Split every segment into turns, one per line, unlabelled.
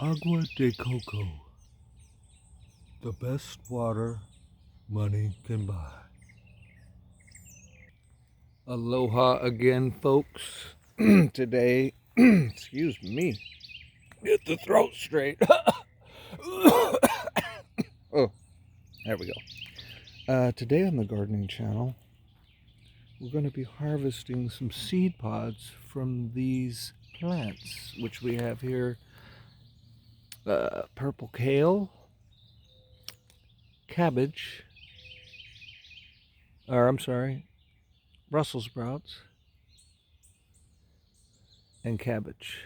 Agua de Coco, the best water money can buy. Aloha again, folks. Today, excuse me, get the throat straight. Oh, there we go. Today on the gardening channel, we're going to be harvesting some seed pods from these plants, which we have here. Purple kale, cabbage, or I'm sorry, Brussels sprouts, and cabbage.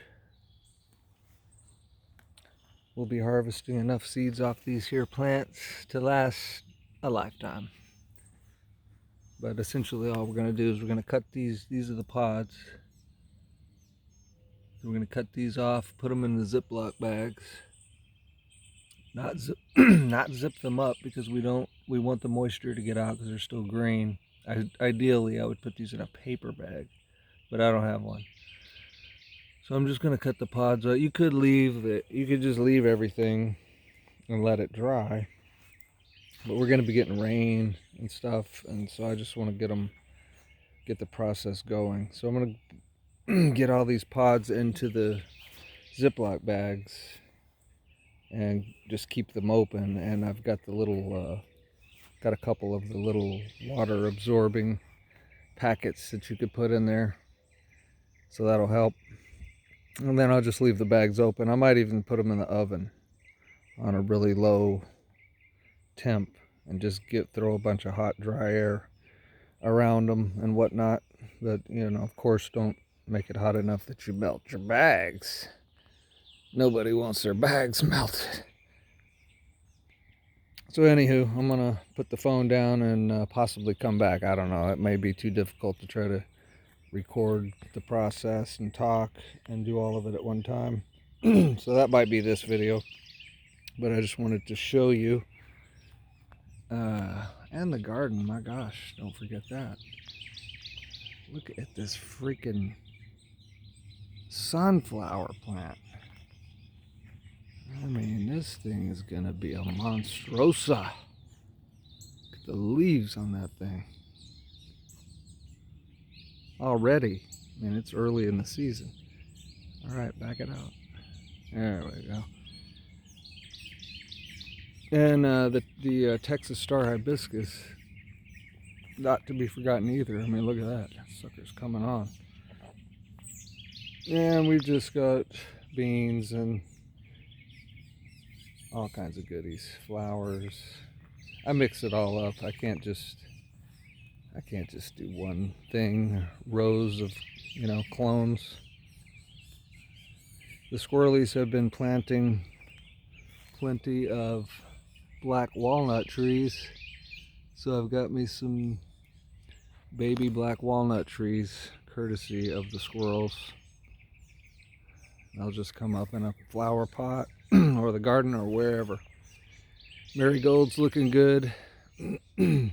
We'll be harvesting enough seeds off these here plants to last a lifetime. But essentially all we're going to do is we're going to cut these are the pods. We're going to cut these off, put them in the Ziploc bags. Not zip them up because we want the moisture to get out because they're still green. Ideally I would put these in a paper bag, but I don't have one. So I'm just going to cut the pods out. You could just leave everything and let it dry. But we're going to be getting rain and stuff, and so I just want to get the process going. So I'm going to get all these pods into the Ziploc bags and just keep them open. And I've got got a couple of the little water absorbing packets that you could put in there. So that'll help. And then I'll just leave the bags open. I might even put them in the oven on a really low temp and just throw a bunch of hot, dry air around them and whatnot. But, of course, don't make it hot enough that you melt your bags. Nobody wants their bags melted. So anywho, I'm going to put the phone down and possibly come back. I don't know. It may be too difficult to try to record the process and talk and do all of it at one time. So that might be this video. But I just wanted to show you. And the garden, my gosh, don't forget that. Look at this freaking sunflower plant. I mean, this thing is gonna be a monstrosa. Look at the leaves on that thing. Already. I mean, it's early in the season. All right, back it out. There we go. And the Texas star hibiscus, not to be forgotten either. I mean, look at that. Sucker's coming on. And we've just got beans and all kinds of goodies, flowers. I mix it all up. I can't just do one thing, rows of, clones. The squirrelies have been planting plenty of black walnut trees. So I've got me some baby black walnut trees, courtesy of the squirrels. They'll just come up in a flower pot or the garden or wherever. Marigold's looking good. I'm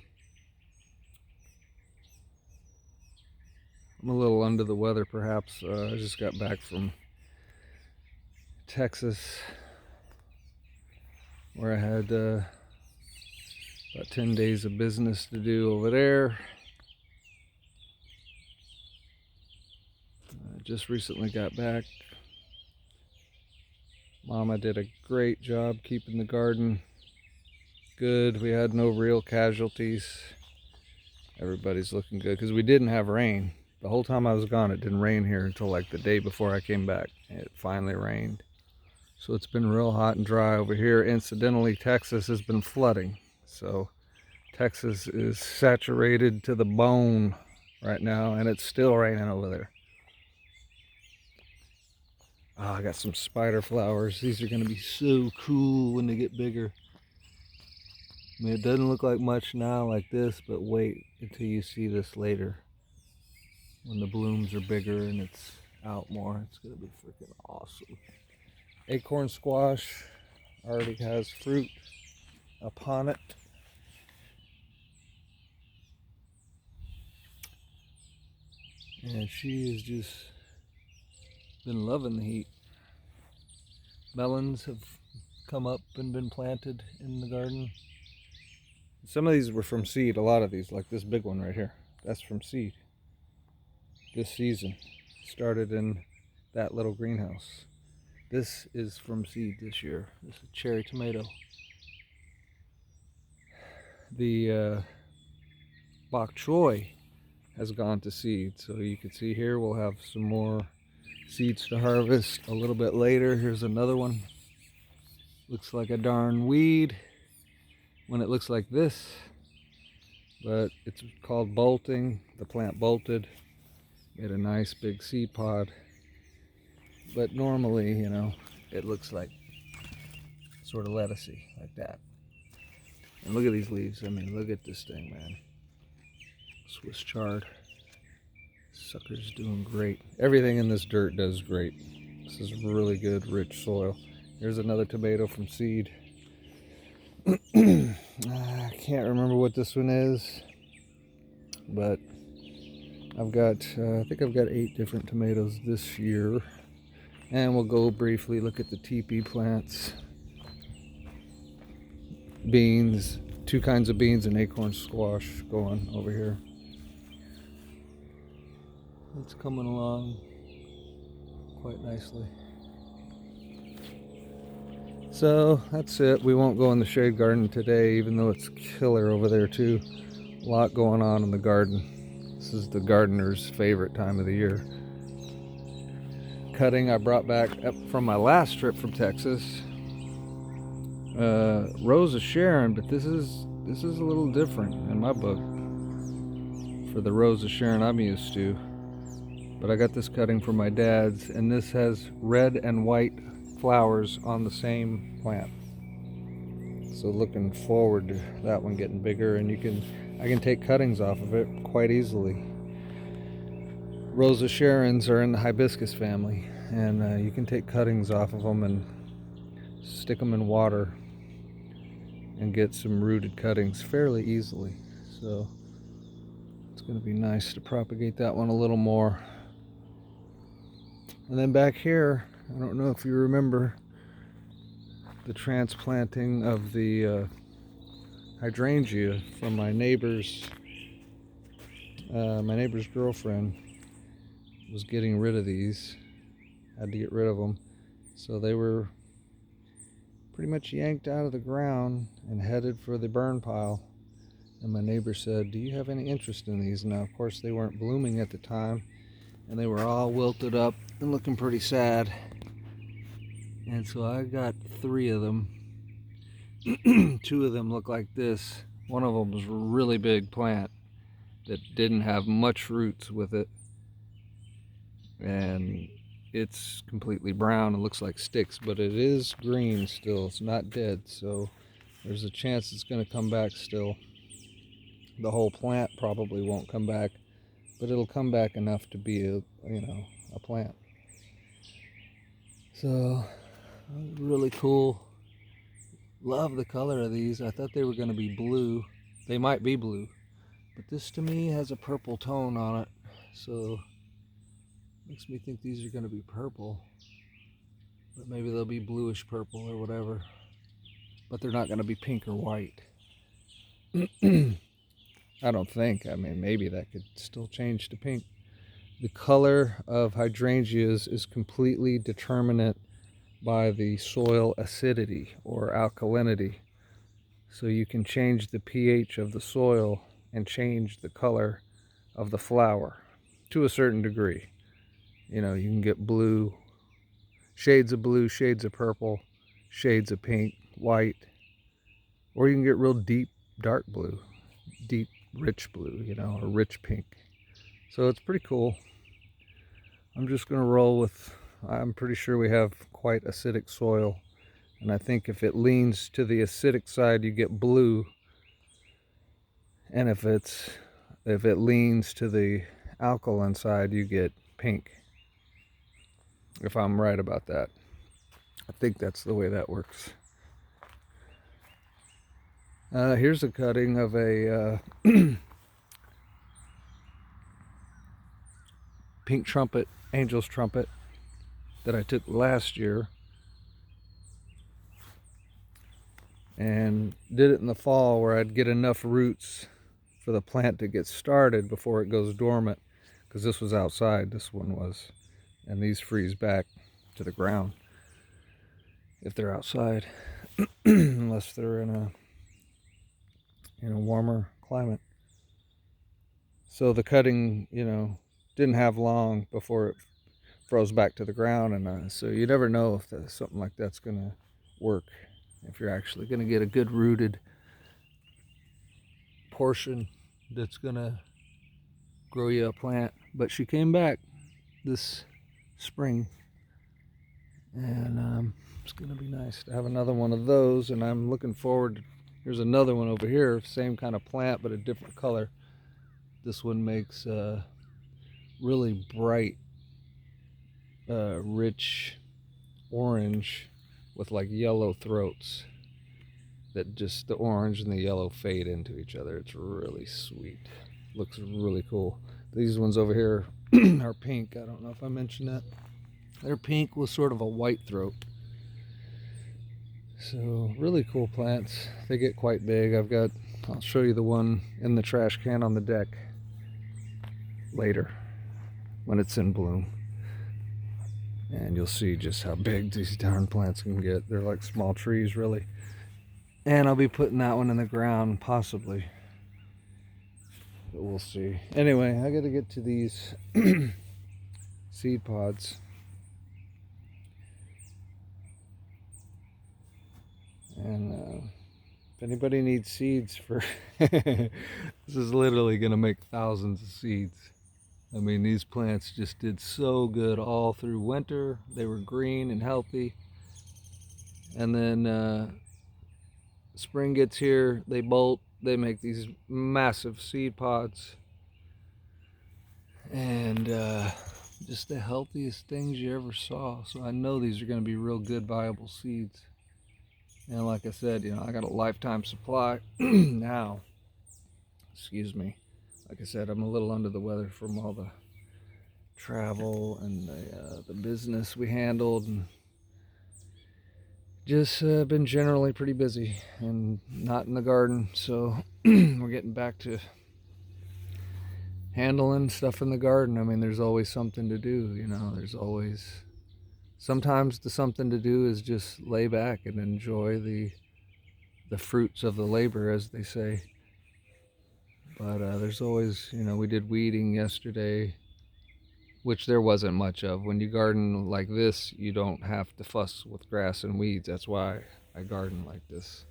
a little under the weather perhaps. I just got back from Texas where I had about 10 days of business to do over there. I just recently got back. Mama did a great job keeping the garden good. We had no real casualties. Everybody's looking good because we didn't have rain. The whole time I was gone, it didn't rain here until like the day before I came back. It finally rained. So it's been real hot and dry over here. Incidentally, Texas has been flooding. So Texas is saturated to the bone right now, and it's still raining over there. Oh, I got some spider flowers. These are going to be so cool when they get bigger. I mean, it doesn't look like much now like this, but wait until you see this later. When the blooms are bigger and it's out more, it's going to be freaking awesome. Acorn squash already has fruit upon it. And she has just been loving the heat. melons have come up and been planted in the garden. Some of these were from seed, a lot of these, like this big one right here. That's from seed. This season. Started in that little greenhouse. This is from seed this year. This is a cherry tomato. The bok choy has gone to seed. So you can see here we'll have some more seeds to harvest a little bit later. Here's another one. Looks like a darn weed when it looks like this, but it's called bolting. The plant bolted, made a nice big seed pod, but normally, you know, it looks like sort of lettucey like that. And look at these leaves. I mean, look at this thing, man. Swiss chard. Sucker's doing great. Everything in this dirt does great. This is really good, rich soil. Here's another tomato from seed. I can't remember what this one is, but I've got, I think I've got 8 different tomatoes this year. And we'll go briefly look at the teepee plants. Beans, 2 kinds of beans and acorn squash going over here. It's coming along quite nicely. So that's it. We won't go in the shade garden today, even though it's killer over there too. A lot going on in the garden. This is the gardener's favorite time of the year. Cutting I brought back up from my last trip from Texas. Rose of Sharon, but this is a little different in my book for the Rose of Sharon I'm used to. But I got this cutting from my dad's, and this has red and white flowers on the same plant. So looking forward to that one getting bigger, and I can take cuttings off of it quite easily. Rose of Sharons are in the Hibiscus family, and you can take cuttings off of them and stick them in water and get some rooted cuttings fairly easily. So it's going to be nice to propagate that one a little more. And then back here, I don't know if you remember the transplanting of the hydrangea from my neighbor's girlfriend was getting rid of these. Had to get rid of them. So they were pretty much yanked out of the ground and headed for the burn pile. And my neighbor said, "Do you have any interest in these?" Now, of course, they weren't blooming at the time, and they were all wilted up and looking pretty sad. And so I got 3 of them. 2 of them look like this. One of them was a really big plant that didn't have much roots with it, and it's completely brown. It looks like sticks, but it is green still. It's not dead, so there's a chance it's going to come back still. The whole plant probably won't come back, but it'll come back enough to be a plant. So really cool. Love the color of these. I thought they were going to be blue. They might be blue, but this to me has a purple tone on it, so makes me think these are going to be purple, but maybe they'll be bluish purple or whatever, but they're not going to be pink or white. I don't think. I mean, maybe that could still change to pink. The color of hydrangeas is completely determinate by the soil acidity or alkalinity. So you can change the pH of the soil and change the color of the flower to a certain degree. You know, you can get blue, shades of blue, shades of purple, shades of pink, white, or you can get real deep, dark blue, deep, rich blue, you know, or rich pink. So it's pretty cool. I'm just going to roll with, I'm pretty sure we have quite acidic soil. And I think if it leans to the acidic side, you get blue. And if it leans to the alkaline side, you get pink. If I'm right about that. I think that's the way that works. Here's a cutting of a pink trumpet, angel's trumpet, that I took last year and did it in the fall where I'd get enough roots for the plant to get started before it goes dormant, because this was outside, this one was, and these freeze back to the ground if they're outside unless they're in a warmer climate. So the cutting didn't have long before it froze back to the ground, and so you never know if something like that's gonna work, if you're actually gonna get a good rooted portion that's gonna grow you a plant. But she came back this spring, and it's gonna be nice to have another one of those. And I'm looking forward to, here's another one over here, same kind of plant but a different color. This one makes really bright rich orange with like yellow throats that just the orange and the yellow fade into each other. It's really sweet, looks really cool. These ones over here are pink. I don't know if I mentioned that. They're pink with sort of a white throat. So really cool plants. They get quite big. I'll show you the one in the trash can on the deck later when it's in bloom, and you'll see just how big these darn plants can get. They're like small trees, really. And I'll be putting that one in the ground possibly, but we'll see. Anyway, I gotta get to these seed pods. And if anybody needs seeds for this is literally gonna make thousands of seeds. I mean, these plants just did so good all through winter. They were green and healthy, and then spring gets here, they bolt, they make these massive seed pods, and just the healthiest things you ever saw. So I know these are going to be real good, viable seeds. And like I said, I got a lifetime supply now. Excuse me. Like I said, I'm a little under the weather from all the travel and the business we handled, and just been generally pretty busy and not in the garden. So we're getting back to handling stuff in the garden. I mean, there's always something to do, there's always, sometimes the something to do is just lay back and enjoy the fruits of the labor, as they say. But there's always, we did weeding yesterday, which there wasn't much of. When you garden like this, you don't have to fuss with grass and weeds. That's why I garden like this.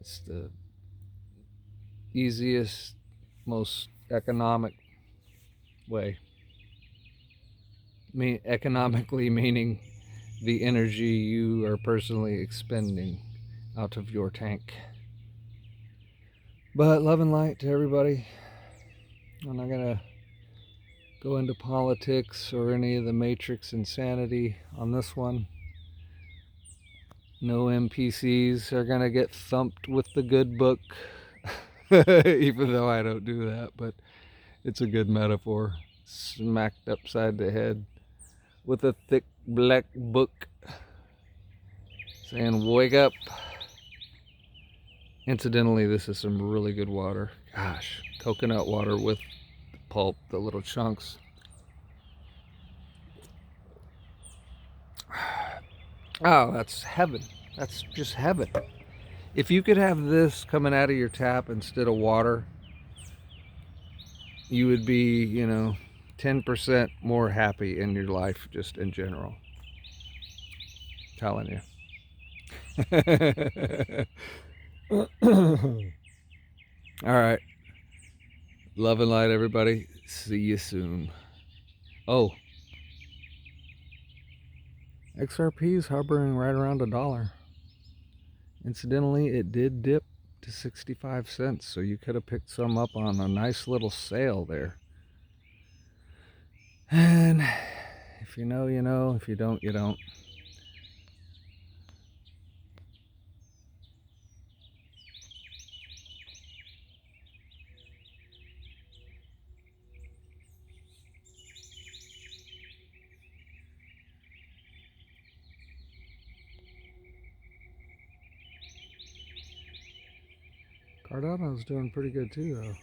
It's the easiest, most economic way. Economically meaning the energy you are personally expending out of your tank. But love and light to everybody. I'm not gonna go into politics or any of the matrix insanity on this one. No NPCs are gonna get thumped with the good book. Even though I don't do that, but it's a good metaphor. Smacked upside the head with a thick black book saying, wake up. Incidentally, this is some really good water. Gosh, coconut water with the pulp, the little chunks. Oh, that's heaven. That's just heaven. If you could have this coming out of your tap instead of water, you would be, 10% more happy in your life, just in general. I'm telling you. All right. Love and light, everybody. See you soon. Oh, XRP is hovering right around $1. Incidentally, it did dip to 65 cents, so you could have picked some up on a nice little sale there. And if you know, you know. If you don't, you don't. Cardano's doing pretty good too, though.